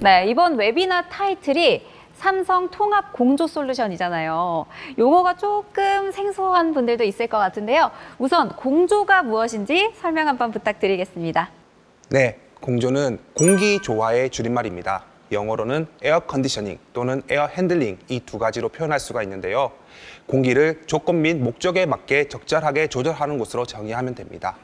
네, 이번 웨비나 타이틀이 삼성 통합 공조 솔루션이잖아요. 용어가 조금 생소한 분들도 있을 것 같은데요. 우선 공조가 무엇인지 설명 한번 부탁드리겠습니다. 네, 공조는 공기 조화의 줄임말입니다. 영어로는 에어 컨디셔닝 또는 에어 핸들링 이 두 가지로 표현할 수가 있는데요. 공기를 조건 및 목적에 맞게 적절하게 조절하는 것으로 정의하면 됩니다.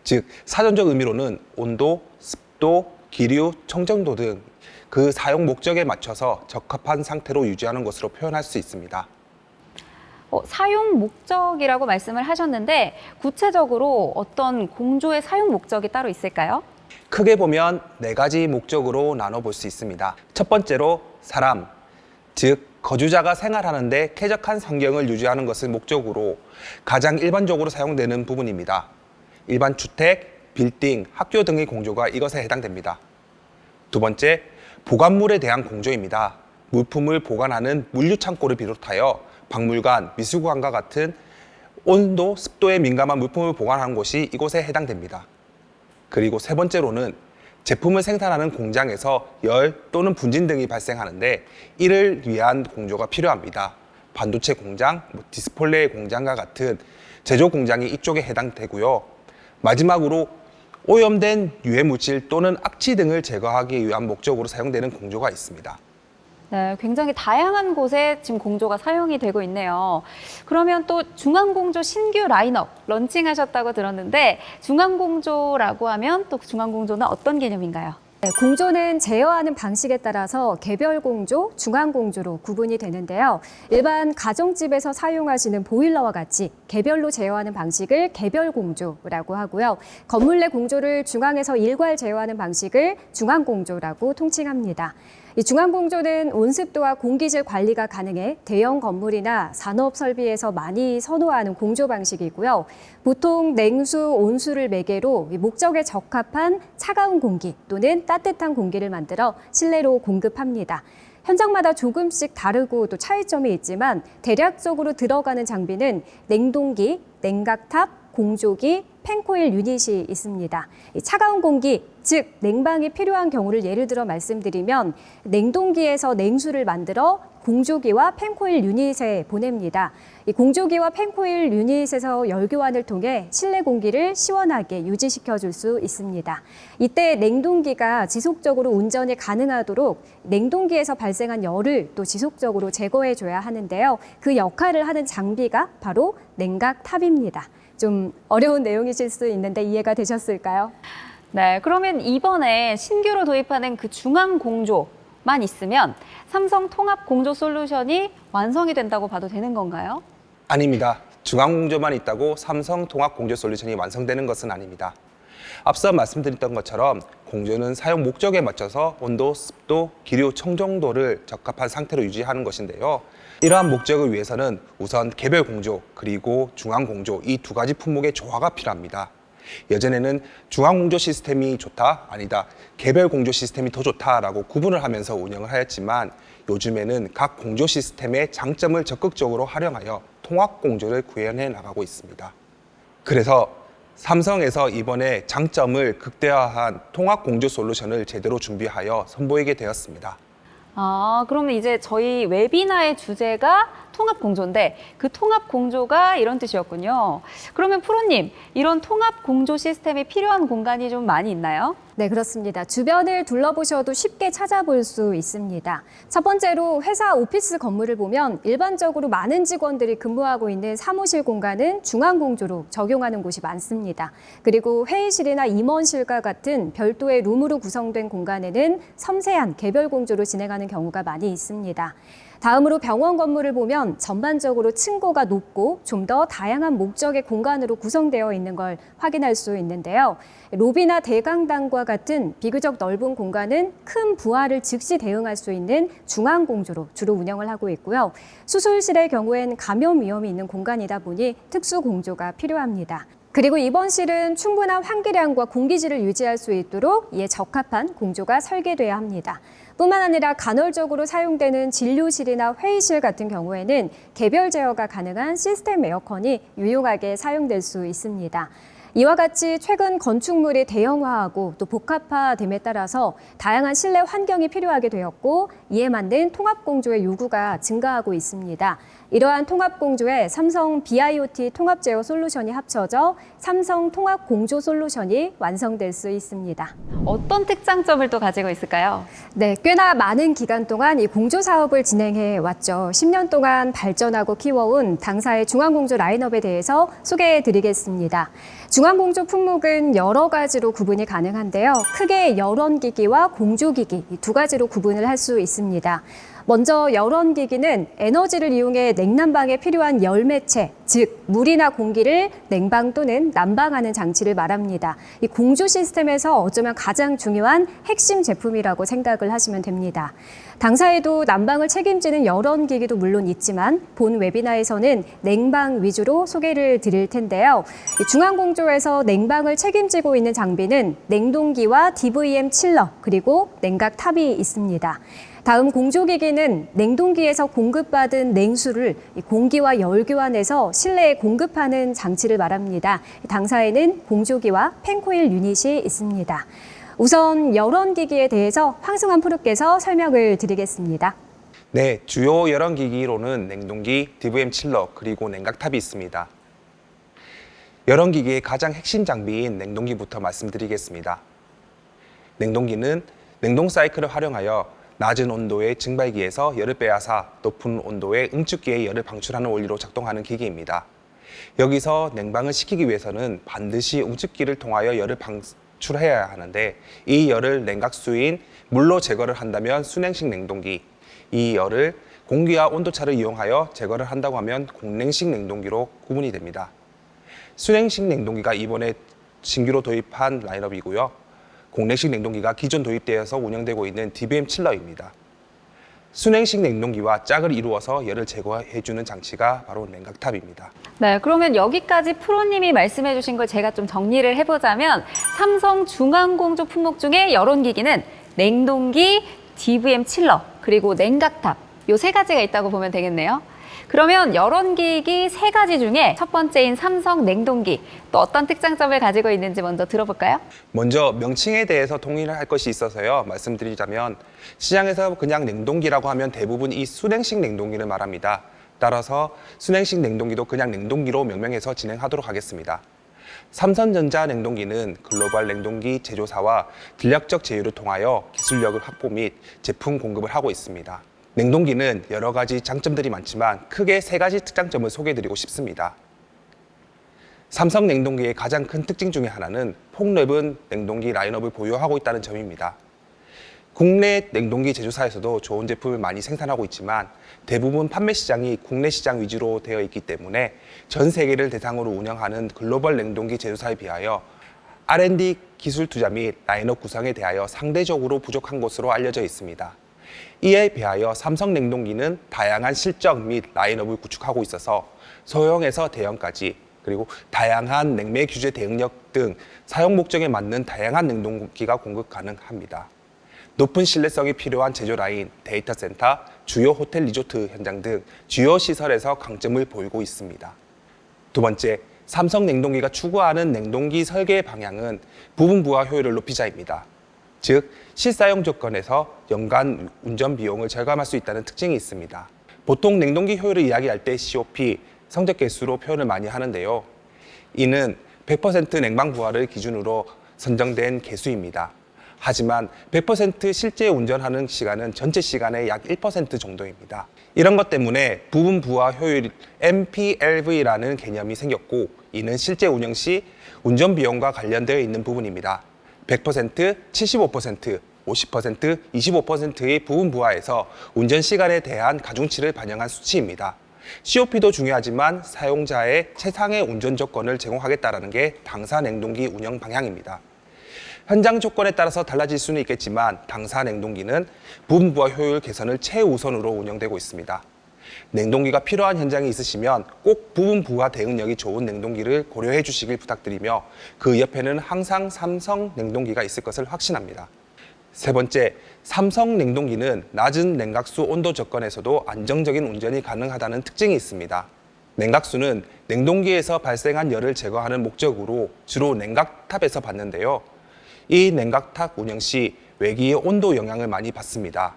즉, 사전적 의미로는 온도, 습도, 기류, 청정도 등 그 사용 목적에 맞춰서 적합한 상태로 유지하는 것으로 표현할 수 있습니다. 사용 목적이라고 말씀을 하셨는데 구체적으로 어떤 공조의 사용 목적이 따로 있을까요? 크게 보면 네 가지 목적으로 나눠볼 수 있습니다. 첫 번째로 사람, 즉 거주자가 생활하는데 쾌적한 환경을 유지하는 것을 목적으로 가장 일반적으로 사용되는 부분입니다. 일반 주택, 빌딩, 학교 등의 공조가 이것에 해당됩니다. 두 번째, 보관물에 대한 공조입니다. 물품을 보관하는 물류창고를 비롯하여 박물관, 미술관과 같은 온도, 습도에 민감한 물품을 보관하는 곳이 이곳에 해당됩니다. 그리고 세 번째로는 제품을 생산하는 공장에서 열 또는 분진 등이 발생하는데 이를 위한 공조가 필요합니다. 반도체 공장, 디스플레이 공장과 같은 제조 공장이 이쪽에 해당되고요. 마지막으로 오염된 유해 물질 또는 악취 등을 제거하기 위한 목적으로 사용되는 공조가 있습니다. 네, 굉장히 다양한 곳에 지금 공조가 사용이 되고 있네요. 그러면 또 중앙공조 신규 라인업 런칭하셨다고 들었는데 중앙공조라고 하면 또 중앙공조는 어떤 개념인가요? 네, 공조는 제어하는 방식에 따라서 개별 공조, 중앙 공조로 구분이 되는데요. 일반 가정집에서 사용하시는 보일러와 같이 개별로 제어하는 방식을 개별 공조라고 하고요. 건물 내 공조를 중앙에서 일괄 제어하는 방식을 중앙 공조라고 통칭합니다. 이 중앙 공조는 온습도와 공기질 관리가 가능해 대형 건물이나 산업 설비에서 많이 선호하는 공조 방식이고요. 보통 냉수, 온수를 매개로 목적에 적합한 차가운 공기 또는 따뜻한 공기를 만들어 실내로 공급합니다. 현장마다 조금씩 다르고 또 차이점이 있지만 대략적으로 들어가는 장비는 냉동기, 냉각탑, 공조기, 팬코일 유닛이 있습니다. 차가운 공기, 즉 냉방이 필요한 경우를 예를 들어 말씀드리면 냉동기에서 냉수를 만들어 공조기와 팬코일 유닛에 보냅니다. 이 공조기와 팬코일 유닛에서 열교환을 통해 실내 공기를 시원하게 유지시켜 줄 수 있습니다. 이때 냉동기가 지속적으로 운전이 가능하도록 냉동기에서 발생한 열을 또 지속적으로 제거해 줘야 하는데요. 그 역할을 하는 장비가 바로 냉각탑입니다. 좀 어려운 내용이실 수 있는데 이해가 되셨을까요? 네, 그러면 이번에 신규로 도입하는 그 중앙 공조만 있으면 삼성 통합 공조 솔루션이 완성이 된다고 봐도 되는 건가요? 아닙니다. 중앙 공조만 있다고 삼성 통합 공조 솔루션이 완성되는 것은 아닙니다. 앞서 말씀드렸던 것처럼 공조는 사용 목적에 맞춰서 온도, 습도, 기류, 청정도를 적합한 상태로 유지하는 것인데요. 이러한 목적을 위해서는 우선 개별 공조 그리고 중앙 공조 이 두 가지 품목의 조화가 필요합니다. 예전에는 중앙 공조 시스템이 좋다, 아니다, 개별 공조 시스템이 더 좋다라고 구분을 하면서 운영을 하였지만 요즘에는 각 공조 시스템의 장점을 적극적으로 활용하여 통합 공조를 구현해 나가고 있습니다. 그래서 삼성에서 이번에 장점을 극대화한 통합 공조 솔루션을 제대로 준비하여 선보이게 되었습니다. 그러면 이제 저희 웨비나의 주제가 통합 공조인데 그 통합 공조가 이런 뜻이었군요. 그러면 프로님, 이런 통합 공조 시스템이 필요한 공간이 좀 많이 있나요? 네, 그렇습니다. 주변을 둘러보셔도 쉽게 찾아볼 수 있습니다. 첫 번째로 회사 오피스 건물을 보면 일반적으로 많은 직원들이 근무하고 있는 사무실 공간은 중앙 공조로 적용하는 곳이 많습니다. 그리고 회의실이나 임원실과 같은 별도의 룸으로 구성된 공간에는 섬세한 개별 공조로 진행하는 경우가 많이 있습니다. 다음으로 병원 건물을 보면 전반적으로 층고가 높고 좀 더 다양한 목적의 공간으로 구성되어 있는 걸 확인할 수 있는데요. 로비나 대강당과 같은 비교적 넓은 공간은 큰 부하를 즉시 대응할 수 있는 중앙 공조로 주로 운영을 하고 있고요. 수술실의 경우엔 감염 위험이 있는 공간이다 보니 특수 공조가 필요합니다. 그리고 입원실은 충분한 환기량과 공기질을 유지할 수 있도록 이에 적합한 공조가 설계돼야 합니다. 뿐만 아니라 간헐적으로 사용되는 진료실이나 회의실 같은 경우에는 개별 제어가 가능한 시스템 에어컨이 유용하게 사용될 수 있습니다. 이와 같이 최근 건축물이 대형화하고 또 복합화됨에 따라서 다양한 실내 환경이 필요하게 되었고 이에 맞는 통합공조의 요구가 증가하고 있습니다. 이러한 통합공조에 삼성 BIoT 통합 제어 솔루션이 합쳐져 삼성 통합공조 솔루션이 완성될 수 있습니다. 어떤 특장점을 또 가지고 있을까요? 네, 꽤나 많은 기간 동안 이 공조 사업을 진행해 왔죠. 10년 동안 발전하고 키워온 당사의 중앙공조 라인업에 대해서 소개해 드리겠습니다. 중앙공조 품목은 여러 가지로 구분이 가능한데요. 크게 열원기기와 공조기기 이 두 가지로 구분을 할 수 있습니다. 먼저 열원기기는 에너지를 이용해 냉난방에 필요한 열매체, 즉 물이나 공기를 냉방 또는 난방하는 장치를 말합니다. 이 공조 시스템에서 어쩌면 가장 중요한 핵심 제품이라고 생각을 하시면 됩니다. 당사에도 난방을 책임지는 열원기기도 물론 있지만 본 웨비나에서는 냉방 위주로 소개를 드릴 텐데요. 이 중앙공조에서 냉방을 책임지고 있는 장비는 냉동기와 DVM 칠러 그리고 냉각탑이 있습니다. 다음 공조기기는 냉동기에서 공급받은 냉수를 공기와 열교환해서 실내에 공급하는 장치를 말합니다. 당사에는 공조기와 팬코일 유닛이 있습니다. 우선 열원기기에 대해서 황승환 프로께서 설명을 드리겠습니다. 네, 주요 열원기기로는 냉동기, DVM 칠러, 그리고 냉각탑이 있습니다. 열원기기의 가장 핵심 장비인 냉동기부터 말씀드리겠습니다. 냉동기는 냉동 사이클을 활용하여 낮은 온도의 증발기에서 열을 빼앗아 높은 온도의 응축기에 열을 방출하는 원리로 작동하는 기기입니다. 여기서 냉방을 시키기 위해서는 반드시 응축기를 통하여 열을 방출해야 하는데 이 열을 냉각수인 물로 제거를 한다면 순행식 냉동기, 이 열을 공기와 온도차를 이용하여 제거를 한다고 하면 공냉식 냉동기로 구분이 됩니다. 순행식 냉동기가 이번에 신규로 도입한 라인업이고요. 공냉식 냉동기가 기존 도입되어서 운영되고 있는 DVM 칠러입니다. 순행식 냉동기와 짝을 이루어서 열을 제거해주는 장치가 바로 냉각탑입니다. 네, 그러면 여기까지 프로님이 말씀해 주신 걸 제가 좀 정리를 해보자면 삼성 중앙공조 품목 중에 열원기기는 냉동기, DVM 칠러, 그리고 냉각탑 요 세 가지가 있다고 보면 되겠네요. 그러면 열원기기 세 가지 중에 첫 번째인 삼성 냉동기 또 어떤 특장점을 가지고 있는지 먼저 들어볼까요? 먼저 명칭에 대해서 동의를 할 것이 있어서요. 말씀드리자면 시장에서 그냥 냉동기라고 하면 대부분 이 순행식 냉동기를 말합니다. 따라서 순행식 냉동기도 그냥 냉동기로 명명해서 진행하도록 하겠습니다. 삼성전자 냉동기는 글로벌 냉동기 제조사와 전략적 제휴를 통하여 기술력을 확보 및 제품 공급을 하고 있습니다. 냉동기는 여러 가지 장점들이 많지만 크게 세 가지 특장점을 소개해드리고 싶습니다. 삼성 냉동기의 가장 큰 특징 중에 하나는 폭넓은 냉동기 라인업을 보유하고 있다는 점입니다. 국내 냉동기 제조사에서도 좋은 제품을 많이 생산하고 있지만 대부분 판매 시장이 국내 시장 위주로 되어 있기 때문에 전 세계를 대상으로 운영하는 글로벌 냉동기 제조사에 비하여 R&D 기술 투자 및 라인업 구성에 대하여 상대적으로 부족한 것으로 알려져 있습니다. 이에 비하여 삼성 냉동기는 다양한 실적 및 라인업을 구축하고 있어서 소형에서 대형까지 그리고 다양한 냉매 규제 대응력 등 사용 목적에 맞는 다양한 냉동기가 공급 가능합니다. 높은 신뢰성이 필요한 제조 라인, 데이터 센터, 주요 호텔 리조트 현장 등 주요 시설에서 강점을 보이고 있습니다. 두 번째, 삼성 냉동기가 추구하는 냉동기 설계 방향은 부분 부하 효율을 높이자입니다. 즉, 실사용 조건에서 연간 운전 비용을 절감할 수 있다는 특징이 있습니다. 보통 냉동기 효율을 이야기할 때 COP, 성적 개수로 표현을 많이 하는데요. 이는 100% 냉방 부하를 기준으로 선정된 개수입니다. 하지만 100% 실제 운전하는 시간은 전체 시간의 약 1% 정도입니다. 이런 것 때문에 부분 부하 효율 MPLV라는 개념이 생겼고 이는 실제 운영 시 운전 비용과 관련되어 있는 부분입니다. 100%, 75%, 50%, 25%의 부분 부하에서 운전 시간에 대한 가중치를 반영한 수치입니다. COP도 중요하지만 사용자의 최상의 운전 조건을 제공하겠다는 게 당사 냉동기 운영 방향입니다. 현장 조건에 따라서 달라질 수는 있겠지만 당사 냉동기는 부분 부하 효율 개선을 최우선으로 운영되고 있습니다. 냉동기가 필요한 현장이 있으시면 꼭 부분 부하 대응력이 좋은 냉동기를 고려해 주시길 부탁드리며 그 옆에는 항상 삼성 냉동기가 있을 것을 확신합니다. 세 번째, 삼성 냉동기는 낮은 냉각수 온도 조건에서도 안정적인 운전이 가능하다는 특징이 있습니다. 냉각수는 냉동기에서 발생한 열을 제거하는 목적으로 주로 냉각탑에서 받는데요. 이 냉각탑 운영 시 외기의 온도 영향을 많이 받습니다.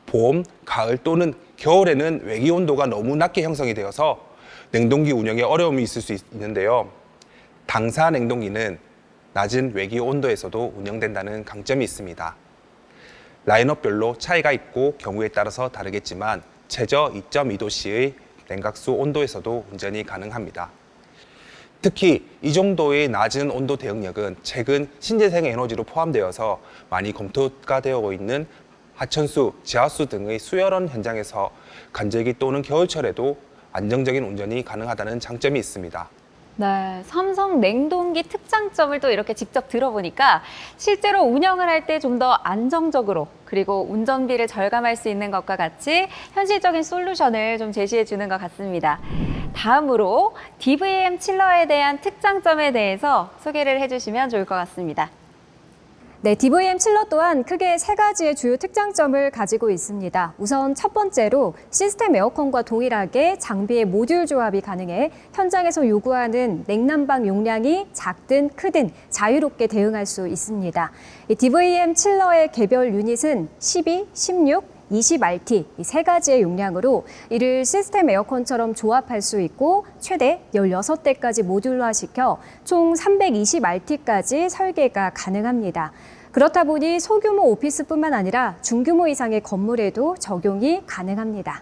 봄, 가을 또는 겨울에는 외기 온도가 너무 낮게 형성이 되어서 냉동기 운영에 어려움이 있을 수 있는데요. 당사 냉동기는 낮은 외기 온도에서도 운영된다는 강점이 있습니다. 라인업별로 차이가 있고 경우에 따라서 다르겠지만 최저 2.2도씨의 냉각수 온도에서도 운전이 가능합니다. 특히 이 정도의 낮은 온도 대응력은 최근 신재생 에너지로 포함되어서 많이 검토가 되어 있는 하천수, 지하수 등의 수열원 현장에서 간절기 또는 겨울철에도 안정적인 운전이 가능하다는 장점이 있습니다. 네, 삼성 냉동기 특장점을 또 이렇게 직접 들어보니까 실제로 운영을 할 때 좀 더 안정적으로 그리고 운전비를 절감할 수 있는 것과 같이 현실적인 솔루션을 좀 제시해 주는 것 같습니다. 다음으로 DVM 칠러에 대한 특장점에 대해서 소개를 해주시면 좋을 것 같습니다. 네, DVM 칠러 또한 크게 세 가지의 주요 특장점을 가지고 있습니다. 우선 첫 번째로 시스템 에어컨과 동일하게 장비의 모듈 조합이 가능해 현장에서 요구하는 냉난방 용량이 작든 크든 자유롭게 대응할 수 있습니다. 이 DVM 칠러의 개별 유닛은 12, 16, 20RT 이 세 가지의 용량으로 이를 시스템 에어컨처럼 조합할 수 있고 최대 16대까지 모듈화시켜 총 320RT까지 설계가 가능합니다. 그렇다 보니 소규모 오피스뿐만 아니라 중규모 이상의 건물에도 적용이 가능합니다.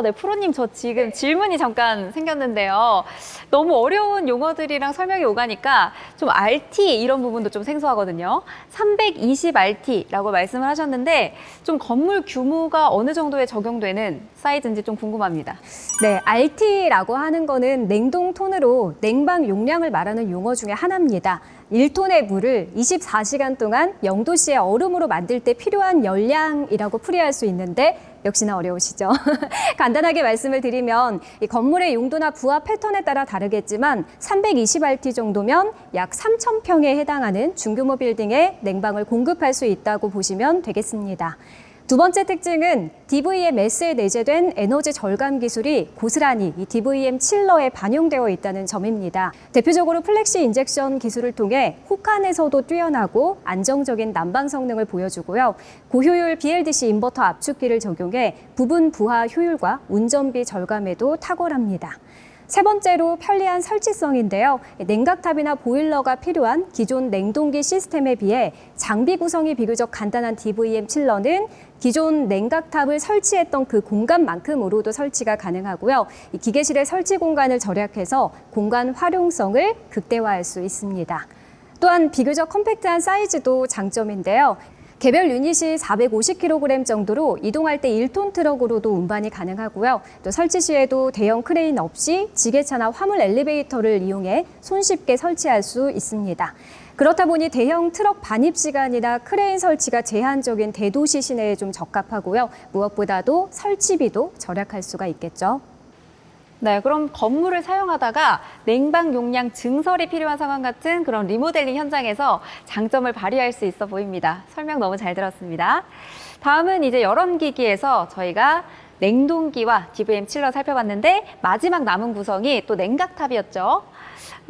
네, 프로님 저 지금 질문이 잠깐 생겼는데요. 너무 어려운 용어들이랑 설명이 오가니까 좀 RT 이런 부분도 좀 생소하거든요. 320RT라고 말씀을 하셨는데 좀 건물 규모가 어느 정도에 적용되는 사이즈인지 좀 궁금합니다. 네, RT라고 하는 거는 냉동톤으로 냉방 용량을 말하는 용어 중에 하나입니다. 1톤의 물을 24시간 동안 0도씨의 얼음으로 만들 때 필요한 열량이라고 풀이할 수 있는데 역시나 어려우시죠? 간단하게 말씀을 드리면 이 건물의 용도나 부하 패턴에 따라 다르겠지만 320RT 정도면 약 3,000평에 해당하는 중규모 빌딩에 냉방을 공급할 수 있다고 보시면 되겠습니다. 두 번째 특징은 DVM-S에 내재된 에너지 절감 기술이 고스란히 이 DVM 칠러에 반영되어 있다는 점입니다. 대표적으로 플렉시 인젝션 기술을 통해 혹한에서도 뛰어나고 안정적인 난방 성능을 보여주고요. 고효율 BLDC 인버터 압축기를 적용해 부분 부하 효율과 운전비 절감에도 탁월합니다. 세 번째로 편리한 설치성인데요. 냉각탑이나 보일러가 필요한 기존 냉동기 시스템에 비해 장비 구성이 비교적 간단한 DVM 칠러는 기존 냉각탑을 설치했던 그 공간만큼으로도 설치가 가능하고요. 이 기계실의 설치 공간을 절약해서 공간 활용성을 극대화할 수 있습니다. 또한 비교적 컴팩트한 사이즈도 장점인데요. 개별 유닛이 450kg 정도로 이동할 때 1톤 트럭으로도 운반이 가능하고요. 또 설치 시에도 대형 크레인 없이 지게차나 화물 엘리베이터를 이용해 손쉽게 설치할 수 있습니다. 그렇다 보니 대형 트럭 반입 시간이나 크레인 설치가 제한적인 대도시 시내에 좀 적합하고요. 무엇보다도 설치비도 절약할 수가 있겠죠. 네, 그럼 건물을 사용하다가 냉방 용량 증설이 필요한 상황 같은 그런 리모델링 현장에서 장점을 발휘할 수 있어 보입니다. 설명 너무 잘 들었습니다. 다음은 이제 열원기기에서 저희가 냉동기와 DVM 칠러 살펴봤는데 마지막 남은 구성이 또 냉각탑이었죠.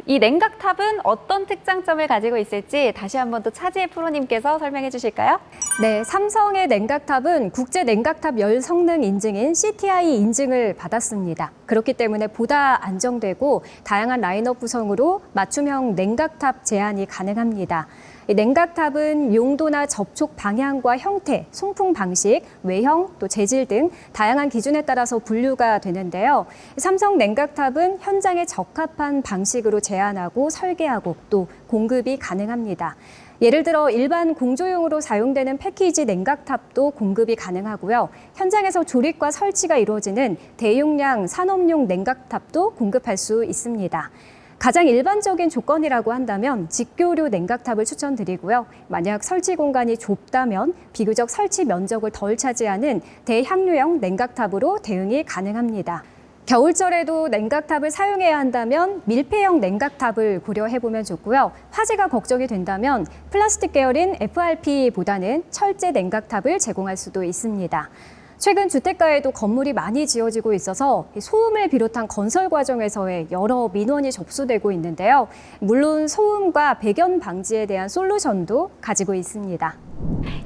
이 냉각탑은 어떤 특장점을 가지고 있을지 다시 한번 또 차지혜 프로님께서 설명해 주실까요? 네, 삼성의 냉각탑은 국제 냉각탑 열 성능 인증인 CTI 인증을 받았습니다. 그렇기 때문에 보다 안정되고 다양한 라인업 구성으로 맞춤형 냉각탑 제한이 가능합니다. 이 냉각탑은 용도나 접촉 방향과 형태, 송풍 방식, 외형, 또 재질 등 다양한 기준에 따라서 분류가 되는데요. 삼성 냉각탑은 현장에 적합한 방식으로 제안하고 설계하고 또 공급이 가능합니다. 예를 들어 일반 공조용으로 사용되는 패키지 냉각탑도 공급이 가능하고요. 현장에서 조립과 설치가 이루어지는 대용량 산업용 냉각탑도 공급할 수 있습니다. 가장 일반적인 조건이라고 한다면 직교류 냉각탑을 추천드리고요. 만약 설치 공간이 좁다면 비교적 설치 면적을 덜 차지하는 대향류형 냉각탑으로 대응이 가능합니다. 겨울철에도 냉각탑을 사용해야 한다면 밀폐형 냉각탑을 고려해보면 좋고요. 화재가 걱정이 된다면 플라스틱 계열인 FRP보다는 철제 냉각탑을 제공할 수도 있습니다. 최근 주택가에도 건물이 많이 지어지고 있어서 소음을 비롯한 건설 과정에서의 여러 민원이 접수되고 있는데요. 물론 소음과 배견 방지에 대한 솔루션도 가지고 있습니다.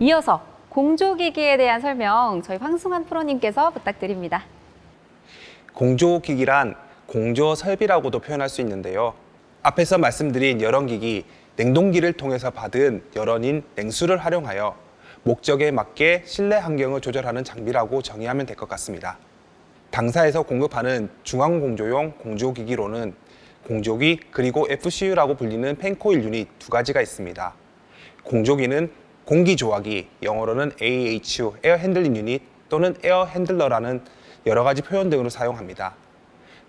이어서 공조기기에 대한 설명 저희 황승환 프로님께서 부탁드립니다. 공조기기란 공조 설비라고도 표현할 수 있는데요. 앞에서 말씀드린 열원기기, 냉동기를 통해서 받은 열원인 냉수를 활용하여 목적에 맞게 실내 환경을 조절하는 장비라고 정의하면 될 것 같습니다. 당사에서 공급하는 중앙공조용 공조기기로는 공조기 그리고 FCU라고 불리는 펜코일 유닛 두 가지가 있습니다. 공조기는 공기조화기, 영어로는 AHU, 에어 핸들링 유닛 또는 에어 핸들러라는 여러 가지 표현 등으로 사용합니다.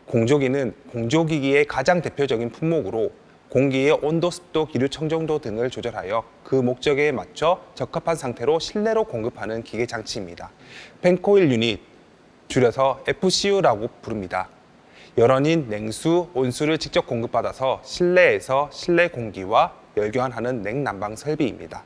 공조기는 공조기기의 가장 대표적인 품목으로 공기의 온도, 습도, 기류 청정도 등을 조절하여 그 목적에 맞춰 적합한 상태로 실내로 공급하는 기계 장치입니다. 펜코일 유닛, 줄여서 FCU라고 부릅니다. 열원인 냉수, 온수를 직접 공급받아서 실내에서 실내 공기와 열교환하는 냉난방 설비입니다.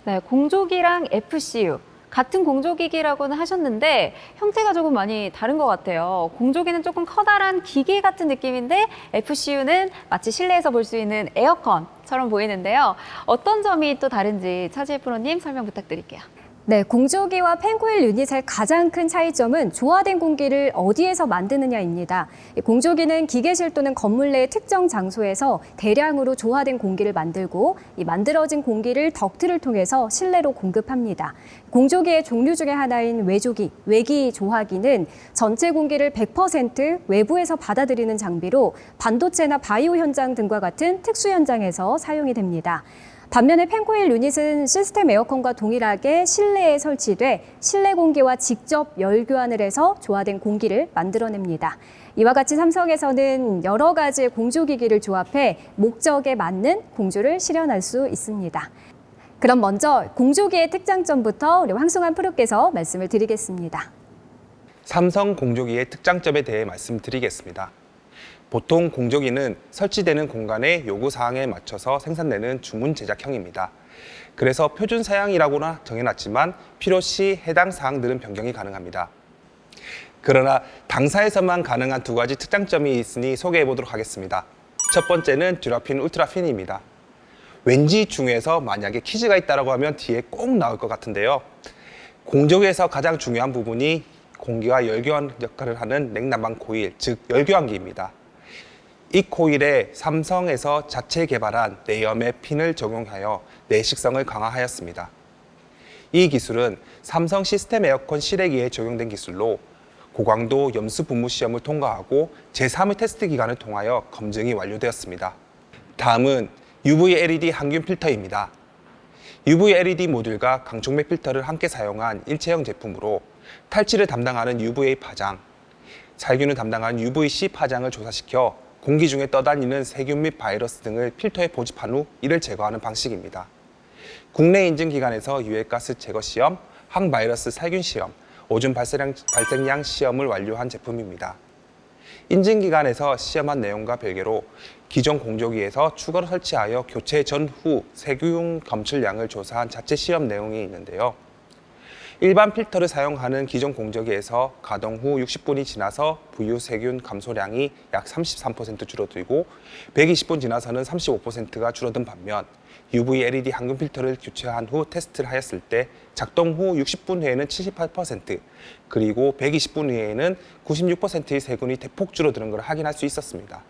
네, 공조기랑 FCU. 같은 공조기기라고는 하셨는데 형태가 조금 많이 다른 것 같아요. 공조기는 조금 커다란 기계 같은 느낌인데 FCU는 마치 실내에서 볼 수 있는 에어컨처럼 보이는데요. 어떤 점이 또 다른지 차지혜 프로님 설명 부탁드릴게요. 네, 공조기와 펜코일 유닛의 가장 큰 차이점은 조화된 공기를 어디에서 만드느냐입니다. 공조기는 기계실 또는 건물 내 특정 장소에서 대량으로 조화된 공기를 만들고 이 만들어진 공기를 덕트를 통해서 실내로 공급합니다. 공조기의 종류 중에 하나인 외조기, 외기 조화기는 전체 공기를 100% 외부에서 받아들이는 장비로 반도체나 바이오 현장 등과 같은 특수 현장에서 사용이 됩니다. 반면에 펜코일 유닛은 시스템 에어컨과 동일하게 실내에 설치돼 실내 공기와 직접 열 교환을 해서 조화된 공기를 만들어냅니다. 이와 같이 삼성에서는 여러 가지의 공조기기를 조합해 목적에 맞는 공조를 실현할 수 있습니다. 그럼 먼저 공조기의 특장점부터 우리 황승환 프로께서 말씀을 드리겠습니다. 삼성 공조기의 특장점에 대해 말씀드리겠습니다. 보통 공조기는 설치되는 공간의 요구사항에 맞춰서 생산되는 주문 제작형입니다. 그래서 표준 사양이라고는 정해놨지만 필요시 해당 사항들은 변경이 가능합니다. 그러나 당사에서만 가능한 두 가지 특장점이 있으니 소개해 보도록 하겠습니다. 첫 번째는 듀라핀 울트라핀입니다. 왠지 중에서 만약에 퀴즈가 있다고 하면 뒤에 꼭 나올 것 같은데요. 공조기에서 가장 중요한 부분이 공기와 열교환 역할을 하는 냉난방 코일, 즉 열교환기입니다. 이 코일에 삼성에서 자체 개발한 내염의 핀을 적용하여 내식성을 강화하였습니다. 이 기술은 삼성 시스템 에어컨 실외기에 적용된 기술로 고강도 염수 분무 시험을 통과하고 제3의 테스트 기간을 통하여 검증이 완료되었습니다. 다음은 UV LED 항균 필터입니다. UV LED 모듈과 강촉매 필터를 함께 사용한 일체형 제품으로 탈취를 담당하는 UVA 파장, 살균을 담당하는 UVC 파장을 조사시켜 공기 중에 떠다니는 세균 및 바이러스 등을 필터에 포집한 후 이를 제거하는 방식입니다. 국내 인증기관에서 유해가스 제거 시험, 항바이러스 살균 시험, 오존 발생량 시험을 완료한 제품입니다. 인증기관에서 시험한 내용과 별개로 기존 공조기에서 추가로 설치하여 교체 전후 세균 검출량을 조사한 자체 시험 내용이 있는데요. 일반 필터를 사용하는 기존 공조기에서 가동 후 60분이 지나서 부유 세균 감소량이 약 33% 줄어들고 120분 지나서는 35%가 줄어든 반면 UV LED 항균 필터를 교체한 후 테스트를 하였을 때 작동 후 60분 후에는 78% 그리고 120분 후에는 96%의 세균이 대폭 줄어드는 것을 확인할 수 있었습니다.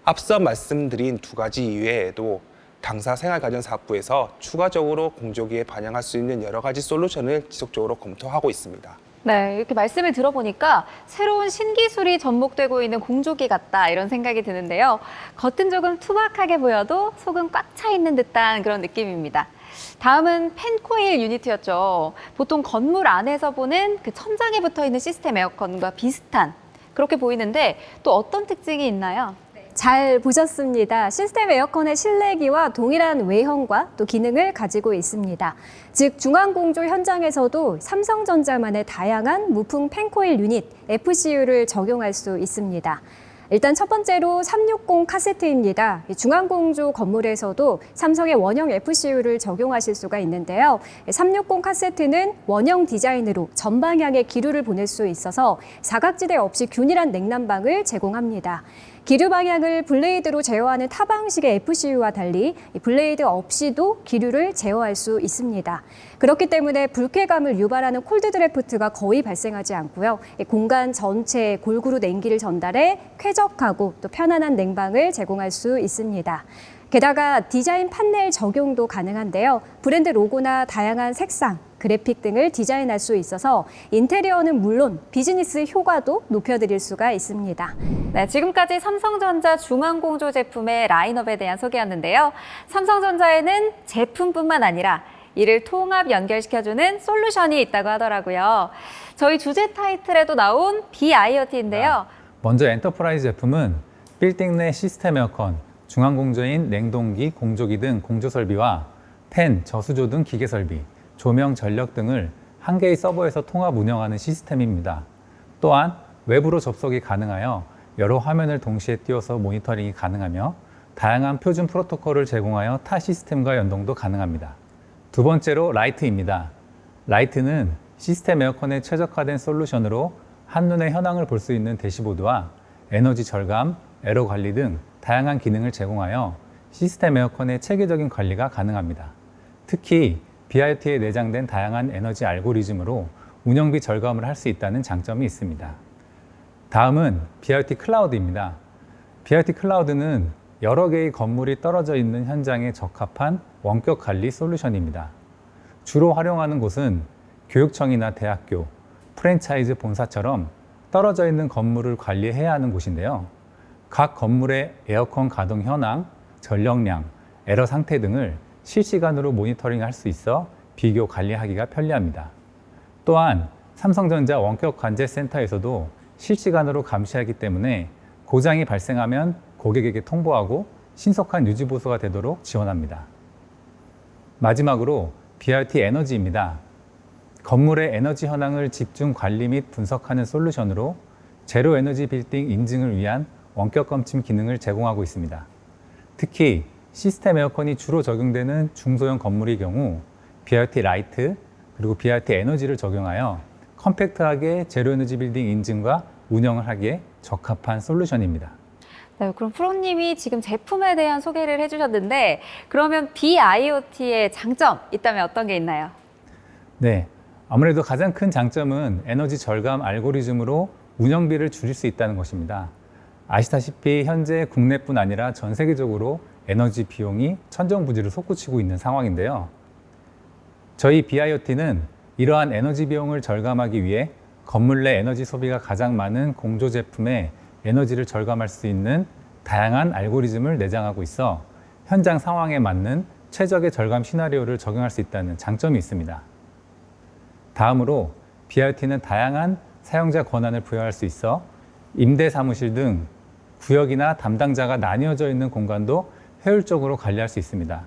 앞서 말씀드린 두 가지 이외에도 당사 생활가전사업부에서 추가적으로 공조기에 반영할 수 있는 여러 가지 솔루션을 지속적으로 검토하고 있습니다. 네, 이렇게 말씀을 들어보니까 새로운 신기술이 접목되고 있는 공조기 같다 이런 생각이 드는데요. 겉은 조금 투박하게 보여도 속은 꽉 차 있는 듯한 그런 느낌입니다. 다음은 펜코일 유니트였죠. 보통 건물 안에서 보는 그 천장에 붙어 있는 시스템 에어컨과 비슷한 그렇게 보이는데 또 어떤 특징이 있나요? 잘 보셨습니다. 시스템 에어컨의 실내기와 동일한 외형과 또 기능을 가지고 있습니다. 즉 중앙공조 현장에서도 삼성전자만의 다양한 무풍 펜코일 유닛 FCU를 적용할 수 있습니다. 일단 첫 번째로 360 카세트입니다. 이 중앙공조 건물에서도 삼성의 원형 FCU를 적용하실 수가 있는데요. 360 카세트는 원형 디자인으로 전방향에 기류를 보낼 수 있어서 사각지대 없이 균일한 냉난방을 제공합니다. 기류 방향을 블레이드로 제어하는 타 방식의 FCU와 달리 이 블레이드 없이도 기류를 제어할 수 있습니다. 그렇기 때문에 불쾌감을 유발하는 콜드 드래프트가 거의 발생하지 않고요. 이 공간 전체에 골고루 냉기를 전달해 쾌적하고 또 편안한 냉방을 제공할 수 있습니다. 게다가 디자인 판넬 적용도 가능한데요. 브랜드 로고나 다양한 색상, 그래픽 등을 디자인할 수 있어서 인테리어는 물론 비즈니스 효과도 높여드릴 수가 있습니다. 네, 지금까지 삼성전자 중앙공조 제품의 라인업에 대한 소개였는데요. 삼성전자에는 제품뿐만 아니라 이를 통합 연결시켜주는 솔루션이 있다고 하더라고요. 저희 주제 타이틀에도 나온 BIoT인데요. 먼저 엔터프라이즈 제품은 빌딩 내 시스템 에어컨, 중앙공조인 냉동기, 공조기 등 공조 설비와 팬, 저수조 등 기계 설비, 조명, 전력 등을 한 개의 서버에서 통합 운영하는 시스템입니다. 또한 외부로 접속이 가능하여 여러 화면을 동시에 띄워서 모니터링이 가능하며 다양한 표준 프로토콜을 제공하여 타 시스템과 연동도 가능합니다. 두 번째로 라이트입니다. 라이트는 시스템 에어컨에 최적화된 솔루션으로 한눈에 현황을 볼 수 있는 대시보드와 에너지 절감, 에러 관리 등 다양한 기능을 제공하여 시스템 에어컨의 체계적인 관리가 가능합니다. 특히 BIoT에 내장된 다양한 에너지 알고리즘으로 운영비 절감을 할 수 있다는 장점이 있습니다. 다음은 BIoT 클라우드입니다. BIoT 클라우드는 여러 개의 건물이 떨어져 있는 현장에 적합한 원격 관리 솔루션입니다. 주로 활용하는 곳은 교육청이나 대학교, 프랜차이즈 본사처럼 떨어져 있는 건물을 관리해야 하는 곳인데요. 각 건물의 에어컨 가동 현황, 전력량, 에러 상태 등을 실시간으로 모니터링할 수 있어 비교 관리하기가 편리합니다. 또한 삼성전자 원격 관제 센터에서도 실시간으로 감시하기 때문에 고장이 발생하면 고객에게 통보하고 신속한 유지 보수가 되도록 지원합니다. 마지막으로 BIoT 에너지입니다. 건물의 에너지 현황을 집중 관리 및 분석하는 솔루션으로 제로 에너지 빌딩 인증을 위한 원격 검침 기능을 제공하고 있습니다. 특히 시스템 에어컨이 주로 적용되는 중소형 건물의 경우 BIoT 라이트 그리고 BIoT 에너지를 적용하여 컴팩트하게 제로 에너지 빌딩 인증과 운영을 하기에 적합한 솔루션입니다. 네, 그럼 프로님이 지금 제품에 대한 소개를 해주셨는데 그러면 BIoT의 장점 있다면 어떤 게 있나요? 네, 아무래도 가장 큰 장점은 에너지 절감 알고리즘으로 운영비를 줄일 수 있다는 것입니다. 아시다시피 현재 국내뿐 아니라 전 세계적으로 에너지 비용이 천정부지를 솟구치고 있는 상황인데요. 저희 BIoT는 이러한 에너지 비용을 절감하기 위해 건물 내 에너지 소비가 가장 많은 공조 제품에 에너지를 절감할 수 있는 다양한 알고리즘을 내장하고 있어 현장 상황에 맞는 최적의 절감 시나리오를 적용할 수 있다는 장점이 있습니다. 다음으로 BIoT는 다양한 사용자 권한을 부여할 수 있어 임대 사무실 등 구역이나 담당자가 나뉘어져 있는 공간도 효율적으로 관리할 수 있습니다.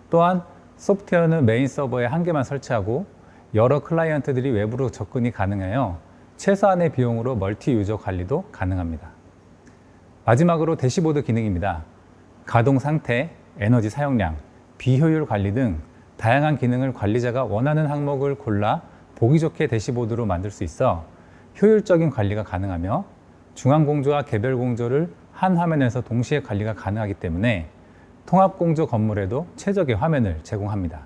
또한 소프트웨어는 메인 서버에 한 개만 설치하고 여러 클라이언트들이 외부로 접근이 가능하여 최소한의 비용으로 멀티 유저 관리도 가능합니다. 마지막으로 대시보드 기능입니다. 가동 상태, 에너지 사용량, 비효율 관리 등 다양한 기능을 관리자가 원하는 항목을 골라 보기 좋게 대시보드로 만들 수 있어 효율적인 관리가 가능하며 중앙공조와 개별 공조를 한 화면에서 동시에 관리가 가능하기 때문에 통합공조 건물에도 최적의 화면을 제공합니다.